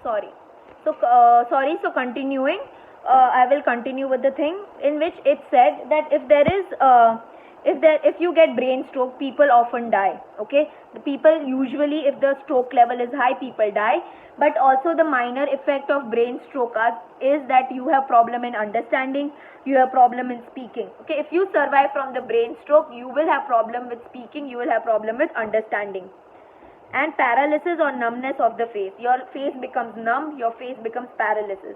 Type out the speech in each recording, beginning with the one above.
sorry. So continuing, I will continue with the thing in which it said that if you get brain stroke, people often die. Okay, the people usually, if the stroke level is high, people die. But also the minor effect of brain stroke is that you have problem in understanding, you have problem in speaking. Okay, if you survive from the brain stroke, you will have problem with speaking, you will have problem with understanding. And paralysis or numbness of the face. Your face becomes numb, your face becomes paralysis.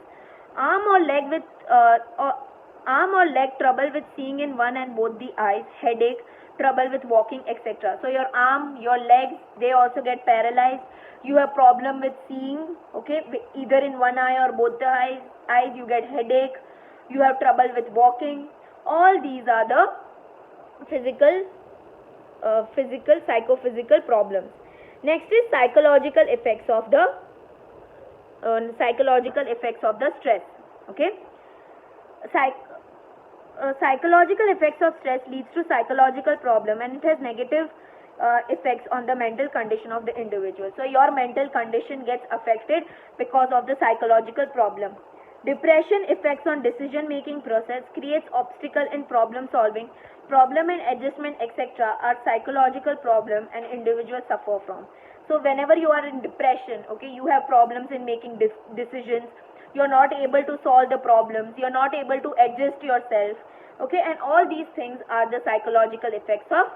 Arm or leg trouble with seeing in one and both the eyes, headache, trouble with walking, etc. So your arm, your legs, they also get paralyzed. You have problem with seeing, okay, either in one eye or both the eyes. You get headache, you have trouble with walking. All these are the psychophysical problems. Next is psychological effects of the stress. Okay, psychological effects of stress leads to psychological problem, and it has negative effects on the mental condition of the individual. So your mental condition gets affected because of the psychological problem. Depression effects on decision making process, creates obstacle in problem solving, problem in adjustment, etc. are psychological problem and individuals suffer from. So whenever you are in depression, okay, you have problems in making decisions, you're not able to solve the problems, you're not able to adjust yourself, okay, and all these things are the psychological effects of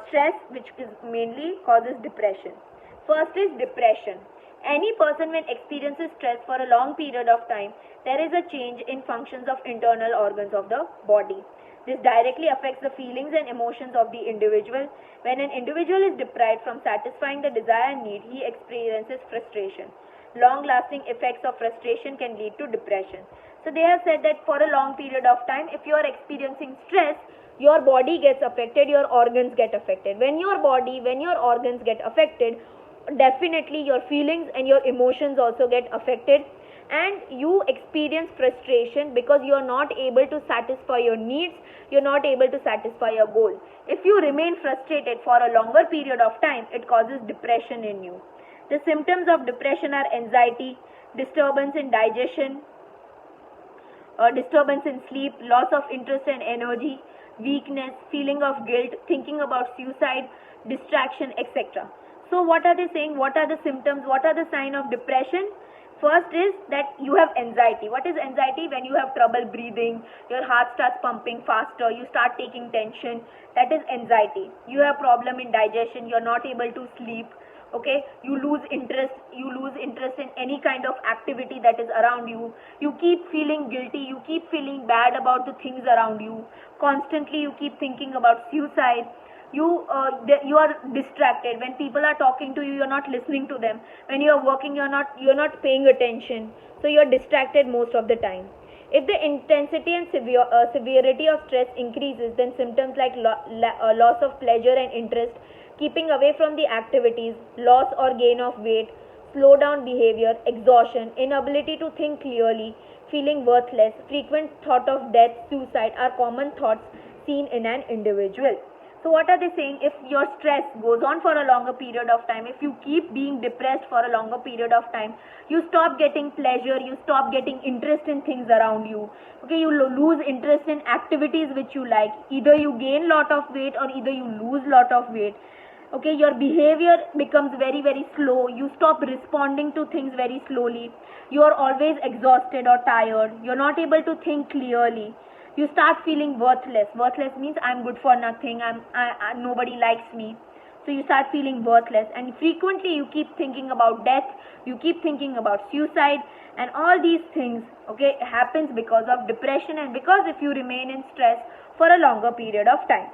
stress, which is mainly causes depression. First is depression. Any person when experiences stress for a long period of time, there is a change in functions of internal organs of the body. This directly affects the feelings and emotions of the individual. When an individual is deprived from satisfying the desired need, he experiences frustration. Long-lasting effects of frustration can lead to depression. So they have said that for a long period of time, if you are experiencing stress, your body gets affected, your organs get affected. When your organs get affected, definitely your feelings and your emotions also get affected, and you experience frustration because you are not able to satisfy your needs, you are not able to satisfy your goal. If you remain frustrated for a longer period of time, it causes depression in you. The symptoms of depression are anxiety, disturbance in digestion, disturbance in sleep, loss of interest and energy, weakness, feeling of guilt, thinking about suicide, distraction, etc. So what are they saying? What are the symptoms? What are the signs of depression? First is that you have anxiety. What is anxiety? When you have trouble breathing, your heart starts pumping faster, you start taking tension. That is anxiety. You have problem in digestion, you are not able to sleep. Okay, you lose interest in any kind of activity that is around you. You keep feeling guilty, you keep feeling bad about the things around you. Constantly you keep thinking about suicide. You are distracted. When people are talking to you, you're not listening to them. When you are working, you're not paying attention. So you're distracted most of the time. If the intensity and severity of stress increases, then symptoms like loss of pleasure and interest, keeping away from the activities, loss or gain of weight, slow down behavior, exhaustion, inability to think clearly, feeling worthless, frequent thought of death, suicide are common thoughts seen in an individual. So what are they saying? If your stress goes on for a longer period of time, if you keep being depressed for a longer period of time, you stop getting pleasure, you stop getting interest in things around you. Okay, you lose interest in activities which you like. Either you gain lot of weight or either you lose lot of weight. Okay, your behavior becomes very, very slow. You stop responding to things very slowly. You are always exhausted or tired. You're not able to think clearly. You start feeling worthless. Worthless means I'm good for nothing. Nobody likes me. So you start feeling worthless, and frequently you keep thinking about death. You keep thinking about suicide, and all these things, okay, happens because of depression and because if you remain in stress for a longer period of time.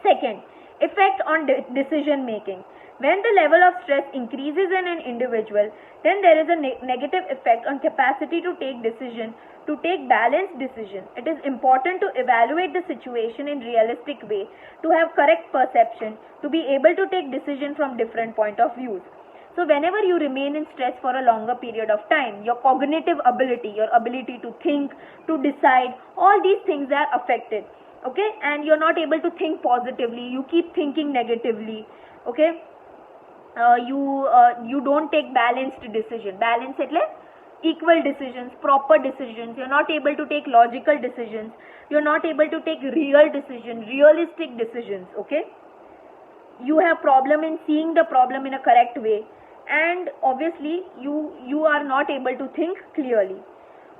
Second, effect on decision making. When the level of stress increases in an individual, then there is a negative effect on capacity to take decision, to take balanced decision. It is important to evaluate the situation in realistic way, to have correct perception, to be able to take decision from different point of views. So whenever you remain in stress for a longer period of time, your cognitive ability, your ability to think, to decide, all these things are affected. Okay, and you're not able to think positively, you keep thinking negatively. Okay, you don't take balanced decision. Balance એટલે equal decisions, proper decisions. You're not able to take logical decisions. You're not able to take real decisions, realistic decisions. Okay, you have problem in seeing the problem in a correct way, and obviously you are not able to think clearly.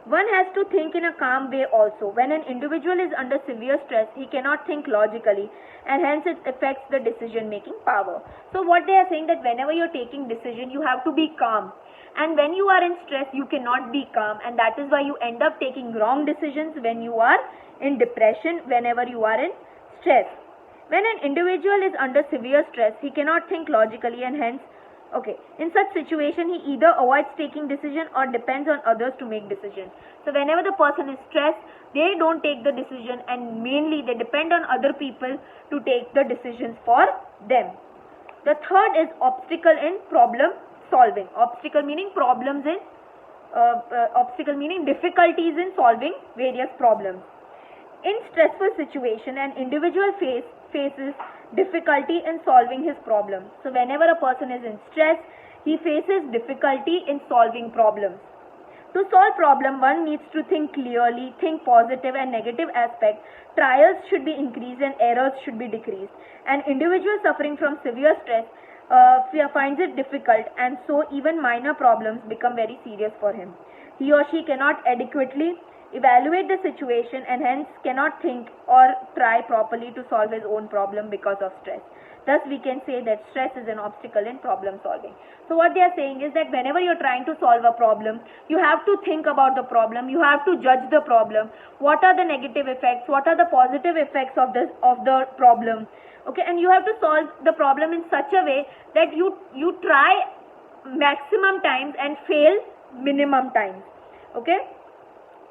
One has to think in a calm way also. When an individual is under severe stress, he cannot think logically, and hence it affects the decision making power. So what they are saying, that whenever you're taking decision, you have to be calm, and when you are in stress, you cannot be calm, and that is why you end up taking wrong decisions when you are in depression, whenever you are in stress. When an individual is under severe stress, he cannot think logically, and hence, okay, in such situation, he either avoids taking decision or depends on others to make decisions. So whenever the person is stressed, they don't take the decision, and mainly they depend on other people to take the decisions for them. The third is obstacle in problem solving. Obstacle meaning problems in obstacle meaning difficulties in solving various problems. In stressful situation, an individual faces difficulty in solving his problem. So whenever a person is in stress, he faces difficulty in solving problems. To solve problem, one needs to think clearly, think positive and negative aspect. Trials should be increased and errors should be decreased. An individual suffering from severe stress finds it difficult, and so even minor problems become very serious for him. He or she cannot adequately evaluate the situation, and hence cannot think or try properly to solve his own problem because of stress. Thus we can say that stress is an obstacle in problem solving. So what they are saying is that whenever you're trying to solve a problem, you have to think about the problem, you have to judge the problem, what are the negative effects, what are the positive effects of the problem, okay, and you have to solve the problem in such a way that you try maximum times and fail minimum times. Okay,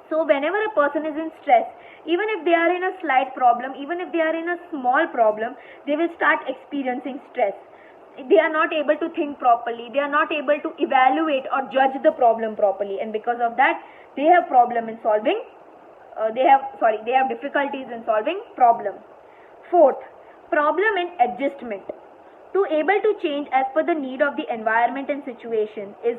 so whenever a person is in stress, even if they are in a slight problem, even if they are in a small problem, they will start experiencing stress. They are not able to think properly, they are not able to evaluate or judge the problem properly, and because of that they have problem in solving they have difficulties in solving problem. Fourth, problem in adjustment. To able to change as per the need of the environment and situation is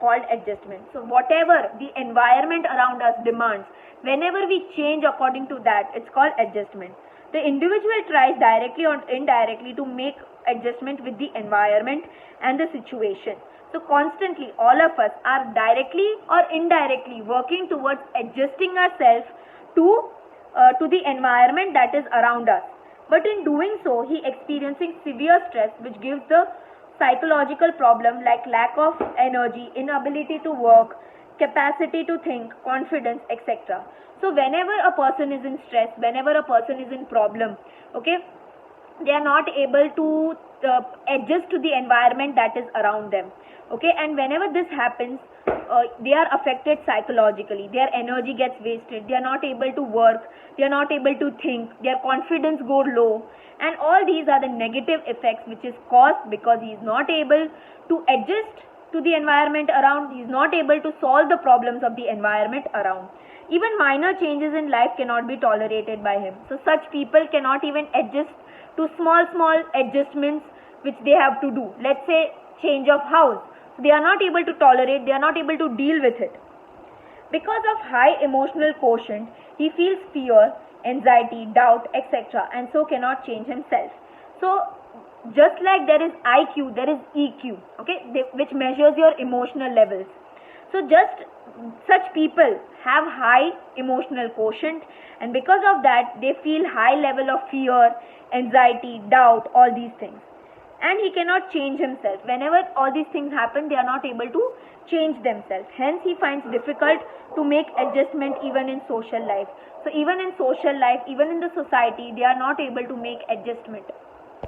called adjustment. So whatever the environment around us demands, whenever we change according to that, it's called adjustment. The individual tries directly or indirectly to make adjustment with the environment and the situation. So constantly all of us are directly or indirectly working towards adjusting ourselves to the environment that is around us. But in doing so, he experiencing severe stress, which gives the psychological problem like lack of energy, inability to work, capacity to think, confidence, etc. So whenever a person is in stress, whenever a person is in problem, okay, they are not able to adjust to the environment that is around them. Okay, and whenever this happens, they are affected psychologically. Their energy gets wasted. They are not able to work. They are not able to think. Their confidence goes low. And all these are the negative effects which is caused because he is not able to adjust to the environment around. He is not able to solve the problems of the environment around. Even minor changes in life cannot be tolerated by him. So such people cannot even adjust to small adjustments which they have to do. Let's say change of house. They are not able to tolerate, they are not able to deal with it. Because of high emotional quotient, he feels fear, anxiety, doubt, etc. and so cannot change himself. So just like there is IQ, there is EQ, okay, which measures your emotional levels. So just such people have high emotional quotient, and because of that they feel high level of fear, anxiety, doubt, all these things. And he cannot change himself. Whenever all these things happen, they are not able to change themselves. Hence he finds difficult to make adjustment even in social life. So even in social life, even in the society, they are not able to make adjustment.